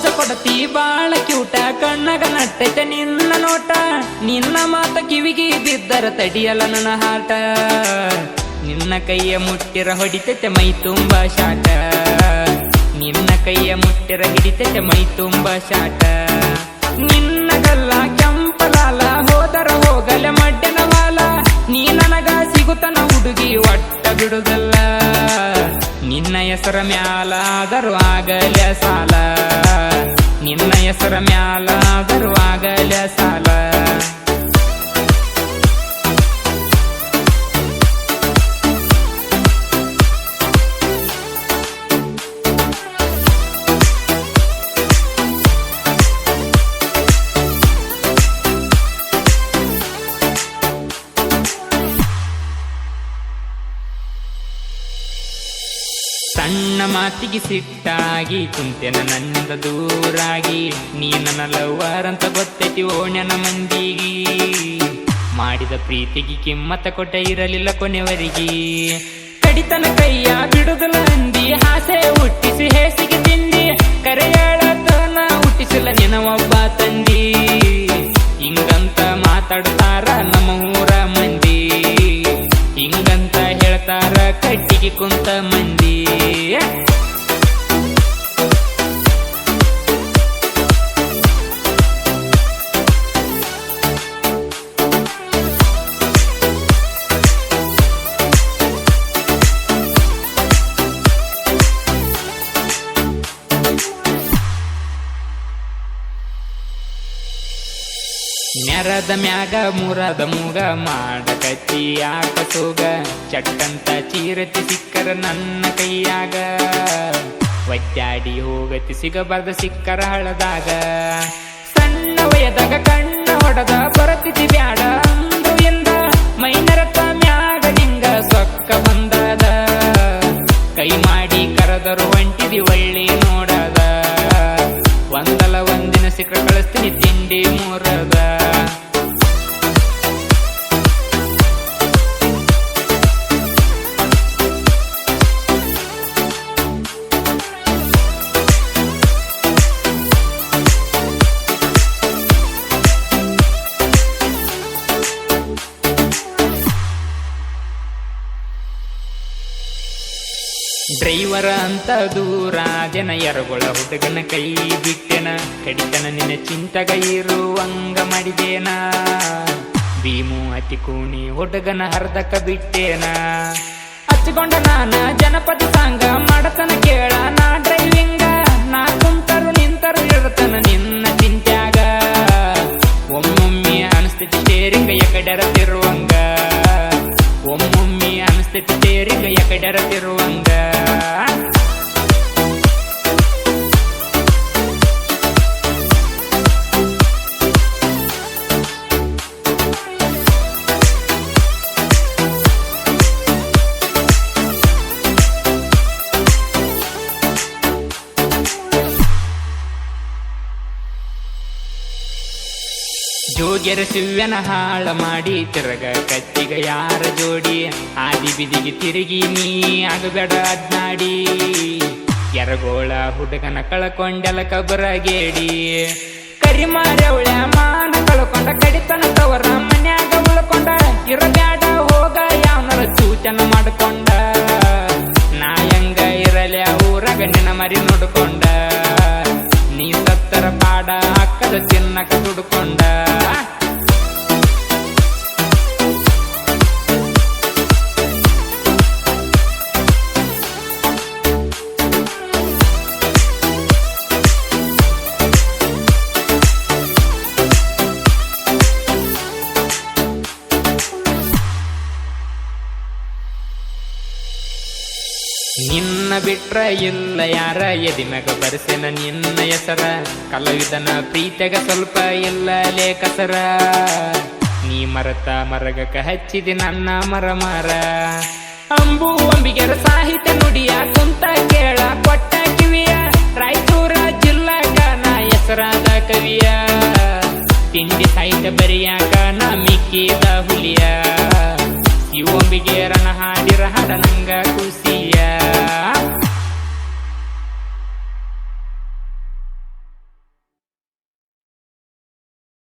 ಪೋಸ ಕೊಡತಿ ಬಾಳ ಕ್ಯೂಟ ಕಣ್ಣಗ ನಟ್ಟೈತೆ ನಿನ್ನ ನೋಟ ನಿನ್ನ ಮಾತ ಕಿವಿಗೆ ಬಿದ್ದರ ತಡಿಯಲ್ಲ ನನ್ನ ಹಾಟ ನಿನ್ನ ಕೈಯ ಮುಟ್ಟಿರ ಹೊಡಿತೈತೆ ಮೈ ತುಂಬ ಶಾಟ ನಿನ್ನ ಕೈಯ ಮುಟ್ಟಿರ ಹಿಡಿತೈತೆ ಮೈ ತುಂಬ ಶಾಟ ನಿನ್ನಗಲ್ಲ ಕೆಂಪಲಾಲ ಹೋದರ ಹೋಗಲೆ ಮಡ್ಡನ ವಾಲ ನೀ ನನಗ ಸಿಗುತ್ತನ ಹುಡುಗಿ ಒಟ್ಟ ಬಿಡುದಲ್ಲ ನಿನ್ನ ಹೆಸರ ಮ್ಯಾಲಾದರೂ ಆಗಲ ಸಾಲ ನಿನ್ನ ಹೆಸರ ಮ್ಯಾಲಾದರೂ ಆಗಲ ಸಾಲ ಸಣ್ಣ ಮಾತಿಗೆ ಸಿಟ್ಟಾಗಿ ಕುಂತೆನ ನನ್ನಿಂದ ದೂರಾಗಿ ನೀ ನನ್ನ ಲವ್ವರ್ ಅಂತ ಗೊತ್ತೈತಿ ಓಣ್ಯನ ಮಂದಿಗಿ ಮಾಡಿದ ಪ್ರೀತಿಗೆ ಕಿಮ್ಮತ್ತ ಕೊಟ್ಟ ಇರಲಿಲ್ಲ ಕೊನೆವರಿಗೆ ಕಡಿತನ ಕೈಯ ಬಿಡುದಲ ಅಂದಿ ಆಸೆ ಹುಟ್ಟಿಸಿ ಹೇಸಿಗೆ ತಿಂದಿ ಕರೆಯಾಳತನ ಹುಟ್ಟಿಸಿಲ್ಲ ನಿನ ಒಬ್ಬ ತಂದಿ ಹಿಂಗಂತ ಮಾತಾಡ್ತಾರ ನಮ್ಮ ಊರ ಮಂದಿ ಹಿಂಗಂತ ಹೇಳ್ತಾರ ಕಟ್ಟಿಗೆ ಕುಂತ ಮಂದಿ ನೆರದ ಮ್ಯಾಗ ಮುರದ ಮೂಗ ಮಾಡಕತ್ತಿ ಯಾಕ ಸೋಗ ಚಟ್ಟಂತ ಚೀರತಿ ಸಿಕ್ಕರ ನನ್ನ ಕೈಯಾಗ ಒದ್ದಾಡಿ ಹೋಗತಿ ಸಿಗಬಾರ್ದ ಸಿಕ್ಕರ ಹಳದಾಗ ಸಣ್ಣ ವಯದಾಗ ಕಣ್ಣ ಹೊಡೆದ ಬರತಿತಿ ಬ್ಯಾಡ ಅಂದು ಎಂದ ಮೈನರತ ಮ್ಯಾಗ ನಿಂಗ ಸೊಕ್ಕ ಬಂದದ ಕೈ ಮಾಡಿ ಕರೆದರು ಒಂಟಿದಿ ಒಳ್ಳೆ ನೋಡದ ಒಂದಲ ಒಂದಿನ ಸಿಕ್ಕ ಕಳಿಸ್ತೀನಿ ತಿಂಡಿ ಮೂರದ ಡ್ರೈವರ ಅಂತ ದೂರ ಜನ ಎರಗೊಳ ಹುಡುಗನ ಕೈ ಬಿಟ್ಟೆನ ಕಡಿತನ ನಿನ್ನ ಚಿಂತಗ ಇರುವಂಗ ಮಾಡಿದೇನ ಭೀಮು ಅತಿ ಕೂಣಿ ಹುಡುಗನ ಹರ್ದಕ ಬಿಟ್ಟೇನ ಹಚ್ಚಿಕೊಂಡ ನಾನ ಜನಪದ ಸಾಂಗ ಮಾಡತನ ಕೇಳ ನಾ ಡ್ರೈವಿಂಗ ನಾ ಕುಂತರು ನಿಂತರು ಇರತನ ನಿನ್ನ ಚಿಂತ್ಯಾಗ ಒಮ್ಮೊಮ್ಮೆ ಅನಿಸ್ತೈತಿ ಸ್ಟೇರಿಂಗ ಎಕಡೆರ ತಿರುವಂಗ ಒಮ್ಮೊಮ್ಮೆ ಅನಿಸ್ತೈತಿ ಸ್ಟೇರಿಂಗ ಎಕಡೆರ ತಿರುವಂಗ ಜೋಗ್ಯರ ಶಿವ್ಯನ ಹಾಳ ಮಾಡಿ ತಿರಗ ಕತ್ತಿಗ ಯಾರ ಜೋಡಿ ಆದಿ ಬಿದಿಗೆ ತಿರುಗಿ ನೀ ಆಗಬೇಡ ಅದ್ನಾಡಿ ಎರಗೋಳ ಹುಡುಗನ ಕಳ್ಕೊಂಡೆಲ ಕಬರಗೇಡಿ ಕರಿಮಾರವಳ ಮಾನ ಕಳ್ಕೊಂಡ ಕಡಿತನ ತವರ ಮನ್ಯಾಗ ಉಳ್ಕೊಂಡ ಇರಬ್ಯಾಡ ಹೋಗ ಯಾವನರ ಸೂಚನೆ ಮಾಡ್ಕೊಂಡ ನಾ ಹೆಂಗ ಇರಲಿ ಊರಾಗ ನಿನ್ನ ಮರಿ ನೋಡ್ಕೊಂಡ ನೀ ಸತ್ತರ ಪಾಡ ಹಾಕದ ತಿನ್ನಕ ದುಡ್ಕೊಂಡ ನಿನ್ನ ಬಿಟ್ರ ಇಲ್ಲ ಯಾರ ಎದಿಮ್ಯಾಗ ಬರ್ಸೆನ ನಿನ್ನ ಹೆಸರ ಕಲಾವಿದನ ಪ್ರೀತಿಗ ಸ್ವಲ್ಪ ಇಲ್ಲ ಲೇಖಸರ ನೀ ಮರತ ಮರಗಕ ಹಚ್ಚಿದಿ ನನ್ನ ಮರ ಅಂಬು ಅಂಬಿಗೆರ ಸಾಹಿತ್ಯ ನುಡಿಯ ಕುಂತ ಕೇಳ ಕೊಟ್ಟ ಕಿವಿಯ ರಾಯಚೂರ ಜಿಲ್ಲಾಗ ನಾ ಹೆಸರಾದ ಕವಿಯ ತಿಂಡಿ ಸಾಹಿತ್ಯ ಬರಿಯಾಕ ನಾ ಮಿಕ್ಕಿದ ಹುಲಿಯ ಇವಂಬಿಗೆ ರಣ ಹಾಡಿರ ಹಾಡ ನಂಗ ಖುಷಿಯ